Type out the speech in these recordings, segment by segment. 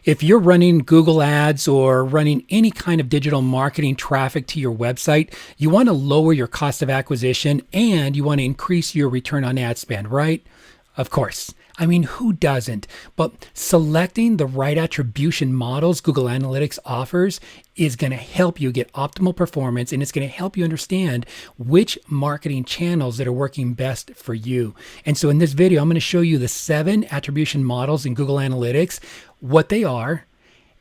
If you're running Google Ads or running any kind of digital marketing traffic to your website, you want to lower your cost of acquisition and you want to increase your return on ad spend, right? Of course. I mean, who doesn't? But selecting the right attribution models Google Analytics offers is going to help you get optimal performance, and it's going to help you understand which marketing channels that are working best for you. And so in this video, I'm going to show you the 7 attribution models in Google Analytics, what they are,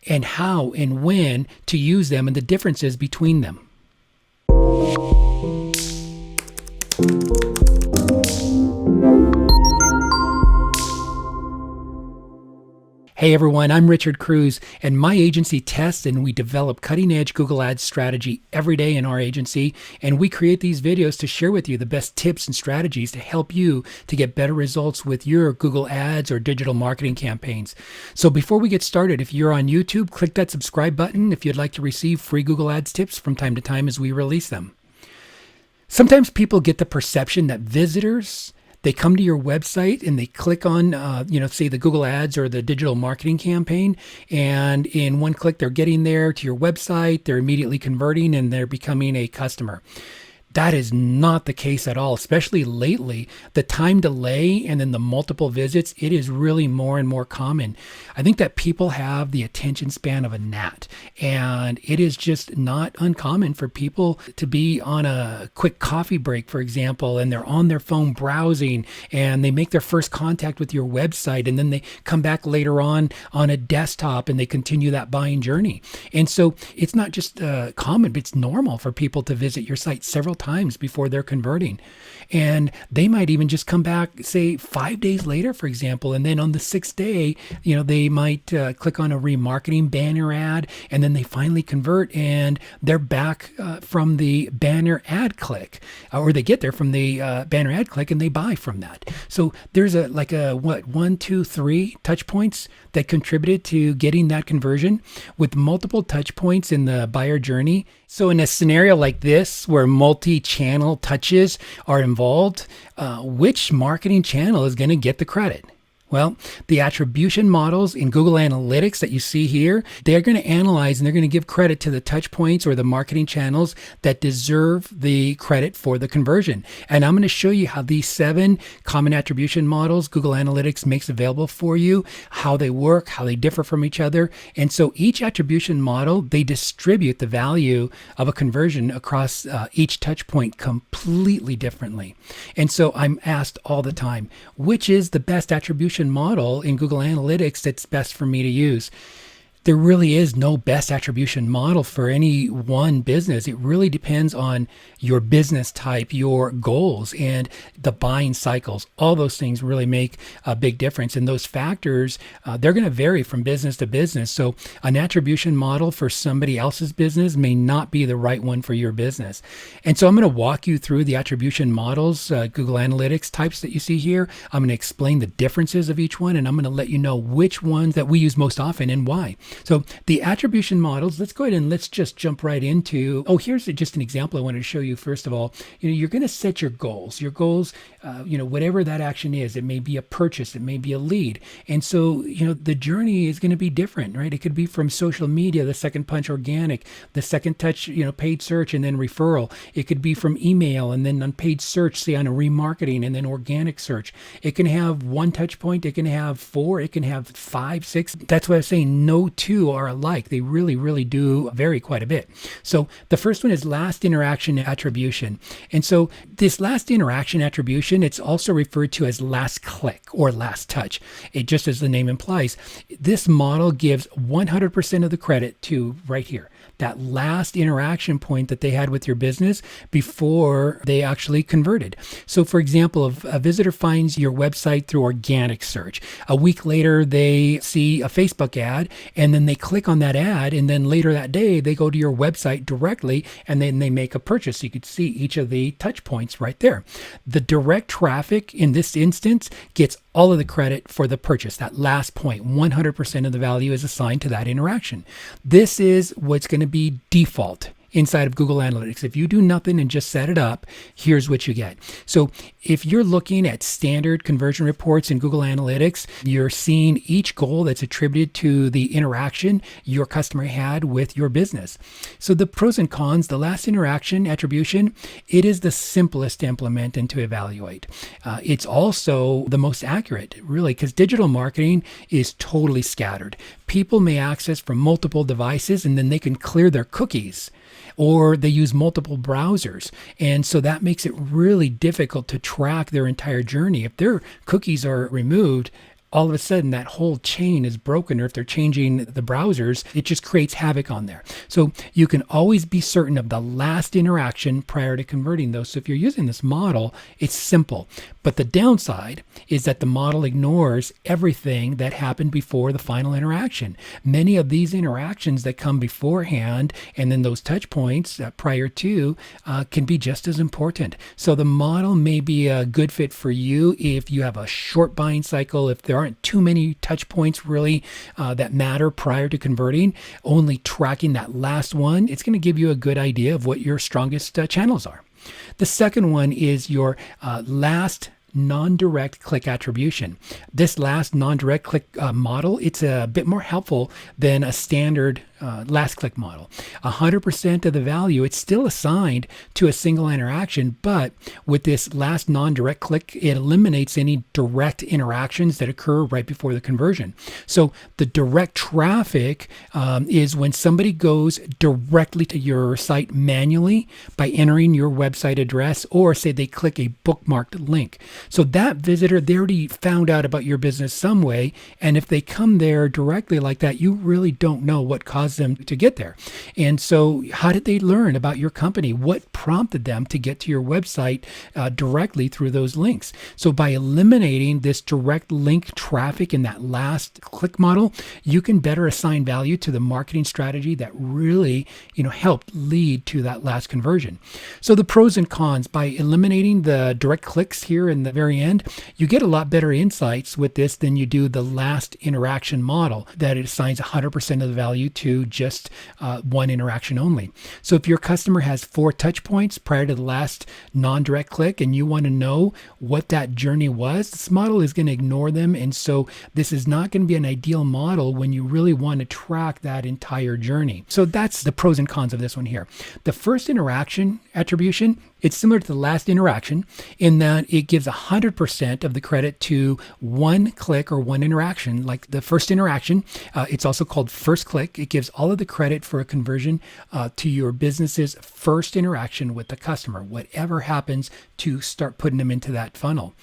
and how and when to use them, and the differences between them. Hey everyone, I'm Richard Cruz, and my agency tests and we develop cutting-edge Google Ads strategy every day in our agency, and we create these videos to share with you the best tips and strategies to help you to get better results with your Google Ads or digital marketing campaigns. So before we get started, if you're on YouTube, click that subscribe button if you'd like to receive free Google Ads tips from time to time as we release them. Sometimes people get the perception that visitors, they come to your website and they click on, say the Google Ads or the digital marketing campaign, and in one click, they're getting there to your website, they're immediately converting, and they're becoming a customer. That is not the case at all, especially lately. The time delay and then the multiple visits, it is really more and more common. I think that people have the attention span of a gnat, and it is just not uncommon for people to be on a quick coffee break, for example, and they're on their phone browsing, and they make their first contact with your website, and then they come back later on a desktop and they continue that buying journey. And so it's not just common, but it's normal for people to visit your site several times before they're converting. And they might even just come back, say 5 days later, for example, and then on the 6th day, they might click on a remarketing banner ad, and then they finally convert and they're back from the banner ad click, or they get there from the banner ad click and they buy from that. So there's 1, 2, 3 touch points that contributed to getting that conversion, with multiple touch points in the buyer journey. So in a scenario like this, where multi-channel touches are involved, which marketing channel is going to get the credit? Well, the attribution models in Google Analytics that you see here, they're going to analyze and they're going to give credit to the touch points or the marketing channels that deserve the credit for the conversion. And I'm going to show you how these 7 common attribution models Google Analytics makes available for you, how they work, how they differ from each other. And so each attribution model, they distribute the value of a conversion across each touch point completely differently. And so I'm asked all the time, which is the best attribution model in Google Analytics that's best for me to use? There really is no best attribution model for any one business. It really depends on your business type, your goals, and the buying cycles. All those things really make a big difference. And those factors, they're going to vary from business to business. So an attribution model for somebody else's business may not be the right one for your business. And so I'm going to walk you through the attribution models, Google Analytics types that you see here. I'm going to explain the differences of each one, and I'm going to let you know which ones that we use most often and why. So the attribution models, let's go ahead and let's just jump right into, here's just an example I wanted to show you. First of all, you're going to set your goals, whatever that action is. It may be a purchase, it may be a lead. And so, the journey is going to be different, right? It could be from social media, the second punch organic, the second touch, paid search, and then referral. It could be from email and then on paid search, say on a remarketing, and then organic search. It can have 1 touch point, it can have 4, it can have 5, 6. That's why I'm saying no 2 are alike. They really, really do vary quite a bit. So the first one is last interaction attribution. And so this last interaction attribution, it's also referred to as last click or last touch. It just as the name implies, this model gives 100% of the credit to right here, that last interaction point that they had with your business before they actually converted. So for example, if a visitor finds your website through organic search, a week later they see a Facebook ad, and then they click on that ad, and then later that day they go to your website directly, and then they make a purchase. You could see each of the touch points right there. The direct traffic in this instance gets all of the credit for the purchase. That last point, 100% of the value is assigned to that interaction. This is what's going to be default inside of Google Analytics. If you do nothing and just set it up, here's what you get. So if you're looking at standard conversion reports in Google Analytics, you're seeing each goal that's attributed to the interaction your customer had with your business. So the pros and cons, the last interaction attribution, it is the simplest to implement and to evaluate. It's also the most accurate, really, because digital marketing is totally scattered. People may access from multiple devices and then they can clear their cookies, or they use multiple browsers. And so that makes it really difficult to track their entire journey. If their cookies are removed, all of a sudden that whole chain is broken, or if they're changing the browsers, it just creates havoc on there. So you can always be certain of the last interaction prior to converting those. So if you're using this model, it's simple. But the downside is that the model ignores everything that happened before the final interaction. Many of these interactions that come beforehand and then those touch points prior to can be just as important. So the model may be a good fit for you if you have a short buying cycle, if there aren't too many touch points really that matter prior to converting. Only tracking that last one, it's going to give you a good idea of what your strongest channels are. The second one is your last non-direct click attribution. This last non-direct click model, it's a bit more helpful than a standard last click model. 100% of the value, it's still assigned to a single interaction, but with this last non-direct click, it eliminates any direct interactions that occur right before the conversion. So the direct traffic is when somebody goes directly to your site manually by entering your website address, or say they click a bookmarked link. So that visitor, they already found out about your business some way, and if they come there directly like that, you really don't know what caused them to get there. And so how did they learn about your company? What prompted them to get to your website directly through those links? So by eliminating this direct link traffic in that last click model, you can better assign value to the marketing strategy that really, helped lead to that last conversion. So the pros and cons, by eliminating the direct clicks here in the very end, you get a lot better insights with this than you do the last interaction model that it assigns 100% of the value to just one interaction only. So if your customer has 4 touch points prior to the last non-direct click and you want to know what that journey was, this model is going to ignore them. And so this is not going to be an ideal model when you really want to track that entire journey. So that's the pros and cons of this one here. The first interaction attribution, it's similar to the last interaction in that it gives 100% of the credit to one click or one interaction. Like the first interaction, it's also called first click. It gives all of the credit for a conversion to your business's first interaction with the customer, whatever happens to start putting them into that funnel.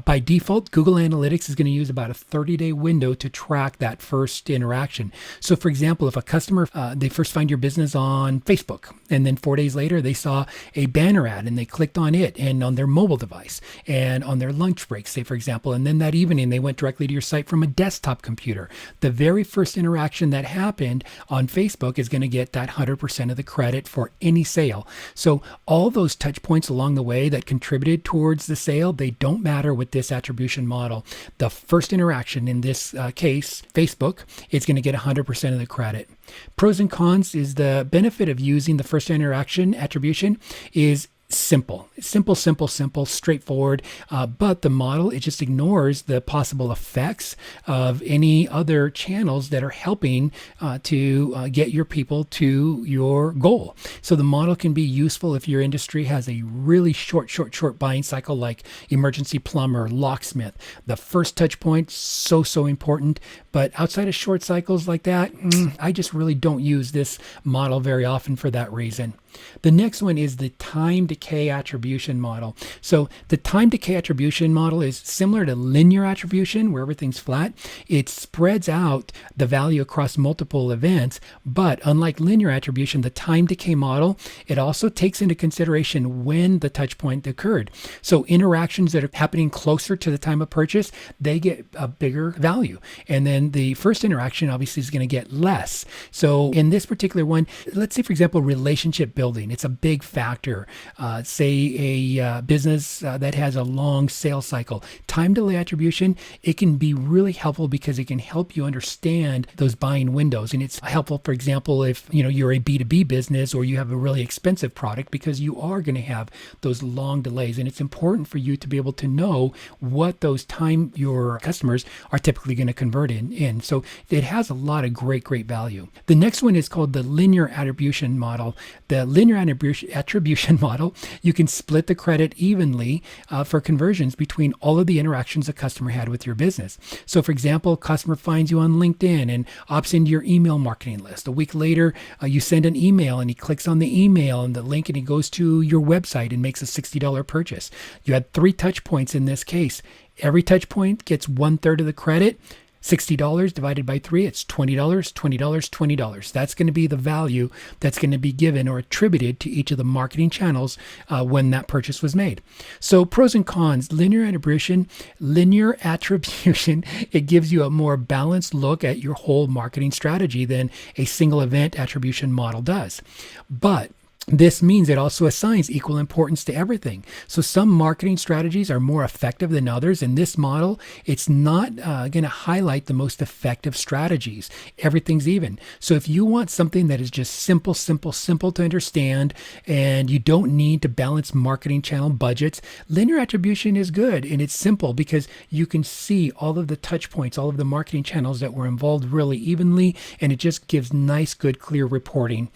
By default, Google Analytics is going to use about a 30-day window to track that first interaction. So for example, if a customer, they first find your business on Facebook, and then 4 days later, they saw a banner ad and they clicked on it and on their mobile device and on their lunch break, say for example, and then that evening they went directly to your site from a desktop computer. The very first interaction that happened on Facebook is going to get that 100% of the credit for any sale. So all those touch points along the way that contributed towards the sale, they don't matter with this attribution model. The first interaction, in this case, Facebook, is going to get 100% of the credit. Pros and cons is the benefit of using the first interaction attribution is simple, straightforward. But the model, it just ignores the possible effects of any other channels that are helping to get your people to your goal. So the model can be useful if your industry has a really short buying cycle, like emergency plumber, locksmith. The first touch point, so important. But outside of short cycles like that, I just really don't use this model very often for that reason. The next one is the time decay attribution model. So the time decay attribution model is similar to linear attribution, where everything's flat. It spreads out the value across multiple events, but unlike linear attribution, the time decay model, it also takes into consideration when the touch point occurred. So interactions that are happening closer to the time of purchase, they get a bigger value. And then the first interaction obviously is going to get less. So in this particular one, let's say, for example, relationship building. It's a big factor say a business that has a long sales cycle. Time delay attribution, it can be really helpful because it can help you understand those buying windows. And it's helpful, for example, if you're a B2B business or you have a really expensive product, because you are going to have those long delays. And it's important for you to be able to know what those time your customers are typically going to convert in. So it has a lot of great value. The next one is called the linear attribution model. The linear attribution model, you can split the credit evenly for conversions between all of the interactions a customer had with your business. So for example, a customer finds you on LinkedIn and opts into your email marketing list. A week later, you send an email and he clicks on the email and the link and he goes to your website and makes a $60 purchase. You had 3 touch points in this case. Every touch point gets 1/3 of the credit. $60 divided by 3, it's $20, $20, $20. That's going to be the value that's going to be given or attributed to each of the marketing channels when that purchase was made. So pros and cons, linear attribution, it gives you a more balanced look at your whole marketing strategy than a single event attribution model does. But this means it also assigns equal importance to everything. So some marketing strategies are more effective than others. In this model, it's not going to highlight the most effective strategies. Everything's even. So if you want something that is just simple to understand, and you don't need to balance marketing channel budgets, linear attribution is good. And it's simple because you can see all of the touch points, all of the marketing channels that were involved really evenly, and it just gives nice, good, clear reporting.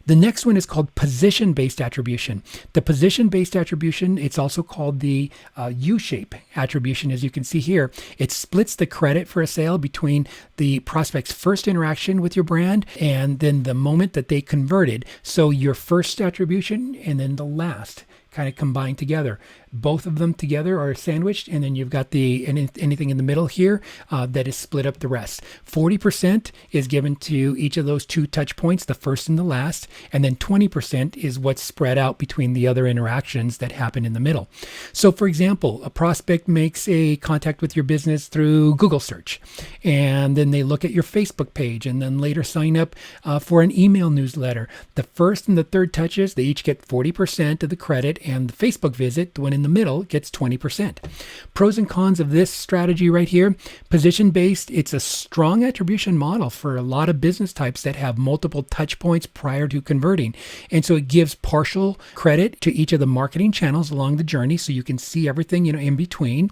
The next one is called position-based attribution. The position-based attribution, it's also called the U-shape attribution, as you can see here. It splits the credit for a sale between the prospect's first interaction with your brand and then the moment that they converted. So your first attribution and then the last kind of combined together. Both of them together are sandwiched, and then you've got anything in the middle here that is split up the rest. 40% is given to each of those 2 touch points, the first and the last, and then 20% is what's spread out between the other interactions that happen in the middle. So for example, a prospect makes a contact with your business through Google search, and then they look at your Facebook page and then later sign up for an email newsletter. The first and the third touches, they each get 40% of the credit, and the Facebook visit, the one in the middle, gets 20%. Pros and cons of this strategy right here. Position-based, it's a strong attribution model for a lot of business types that have multiple touch points prior to converting. And so it gives partial credit to each of the marketing channels along the journey, so you can see everything in between.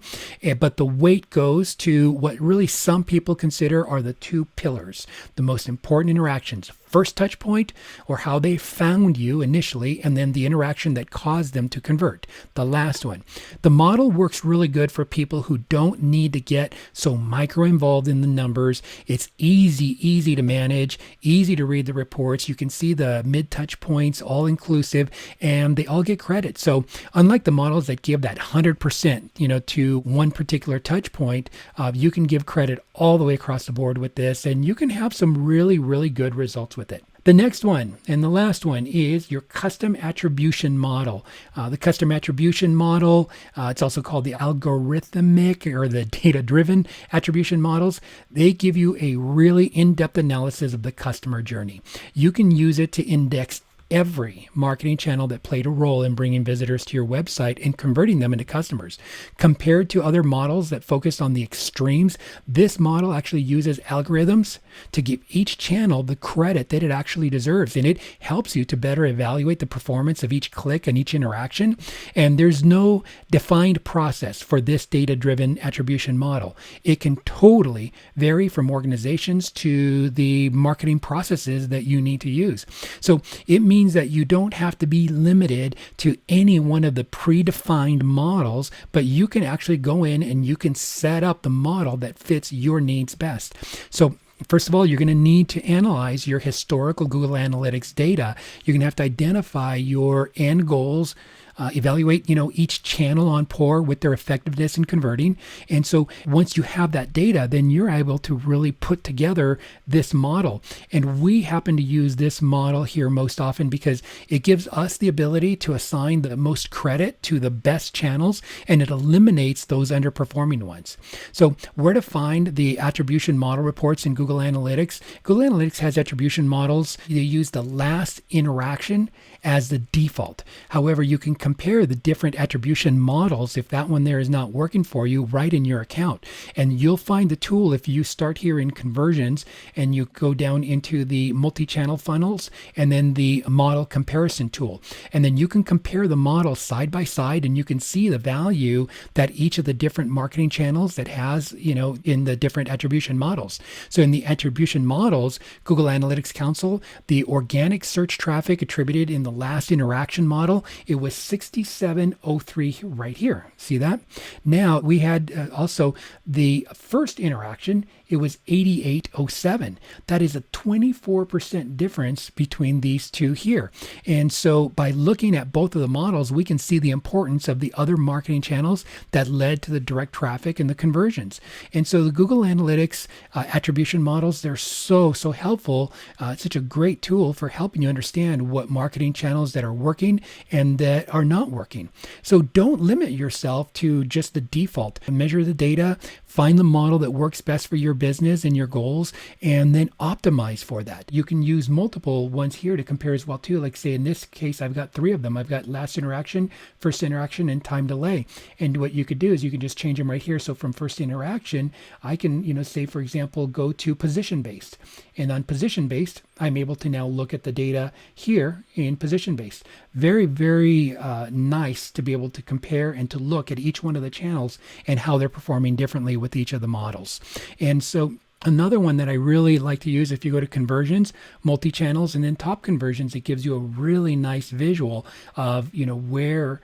But the weight goes to what really some people consider are the 2 pillars, the most important interactions. First touch point, or how they found you initially, and then the interaction that caused them to convert, the last one. The model works really good for people who don't need to get so micro involved in the numbers. It's easy to manage, easy to read the reports. You can see the mid touch points, all inclusive, and they all get credit. So unlike the models that give that 100%, to one particular touch point, you can give credit all the way across the board with this, and you can have some really good results with it. The next one and the last one is your custom attribution model. The custom attribution model, it's also called the algorithmic or the data-driven attribution models. They give you a really in-depth analysis of the customer journey. You can use it to index every marketing channel that played a role in bringing visitors to your website and converting them into customers. Compared to other models that focus on the extremes, this model actually uses algorithms to give each channel the credit that it actually deserves, and it helps you to better evaluate the performance of each click and each interaction. And there's no defined process for this data-driven attribution model. It can totally vary from organizations to the marketing processes that you need to use. So it means that you don't have to be limited to any one of the predefined models, but you can actually go in and you can set up the model that fits your needs best. So first of all, you're going to need to analyze your historical Google Analytics data. You're going to have to identify your end goals, evaluate, each channel on par with their effectiveness in converting. And so once you have that data, then you're able to really put together this model. And we happen to use this model here most often because it gives us the ability to assign the most credit to the best channels, and it eliminates those underperforming ones. So where to find the attribution model reports in Google Analytics? Google Analytics has attribution models. They use the last interaction as the default. However, you can compare the different attribution models if that one there is not working for you right in your account. And you'll find the tool if you start here in conversions and you go down into the multi-channel funnels and then the model comparison tool. And then you can compare the models side by side and you can see the value that each of the different marketing channels that has, in the different attribution models. So in the attribution models, Google Analytics Council, the organic search traffic attributed in the last interaction model, it was 6703 right here. See that? Now we had also the first interaction, it was 8807. That is a 24% difference between these two here. And so by looking at both of the models, we can see the importance of the other marketing channels that led to the direct traffic and the conversions. And so the Google Analytics attribution models, they're so helpful. It's such a great tool for helping you understand what marketing channels that are working and that are not working. So don't limit yourself to just the default. Measure the data, find the model that works best for your business and your goals, and then optimize for that. You can use multiple ones here to compare as well too. Like say in this case, I've got 3 of them. I've got last interaction, first interaction, and time delay. And what you could do is you can just change them right here. So from first interaction, I can, say for example, go to position based. And on position based, I'm able to now look at the data here in position based. Very, very nice to be able to compare and to look at each one of the channels and how they're performing differently with each of the models. And so another one that I really like to use, if you go to conversions, multi-channels, and then top conversions, it gives you a really nice visual of, where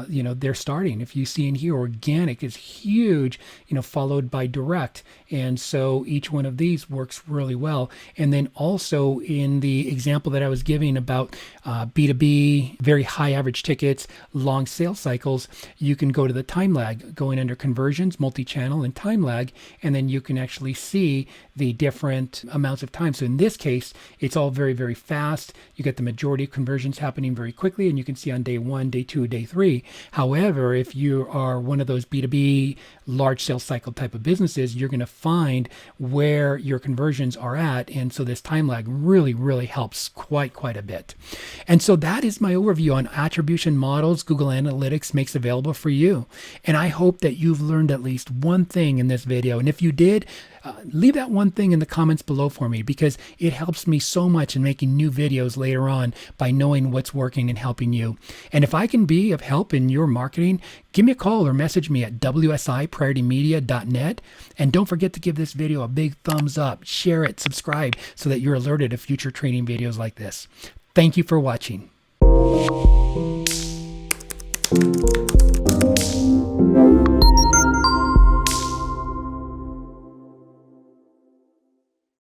they're starting. If you see in here, organic is huge, followed by direct. And so each one of these works really well. And then also in the example that I was giving about B2B, very high average tickets, long sales cycles, you can go to the time lag, go in under conversions, multi-channel, and time lag, and then you can actually see the different amounts of time. So in this case, it's all very, very fast. You get the majority of conversions happening very quickly, and you can see on day 1, day 2, day 3. However, if you are one of those B2B large sales cycle type of businesses, you're going to find where your conversions are at. And so this time lag really, really helps quite a bit. And so that is my overview on attribution models Google Analytics makes available for you. And I hope that you've learned at least one thing in this video. And if you did, leave that one thing in the comments below for me, because it helps me so much in making new videos later on by knowing what's working and helping you. And if I can be of help in your marketing, give me a call or message me at wsiprioritymedia.net. And don't forget to give this video a big thumbs up, share it, subscribe so that you're alerted of future training videos like this. Thank you for watching.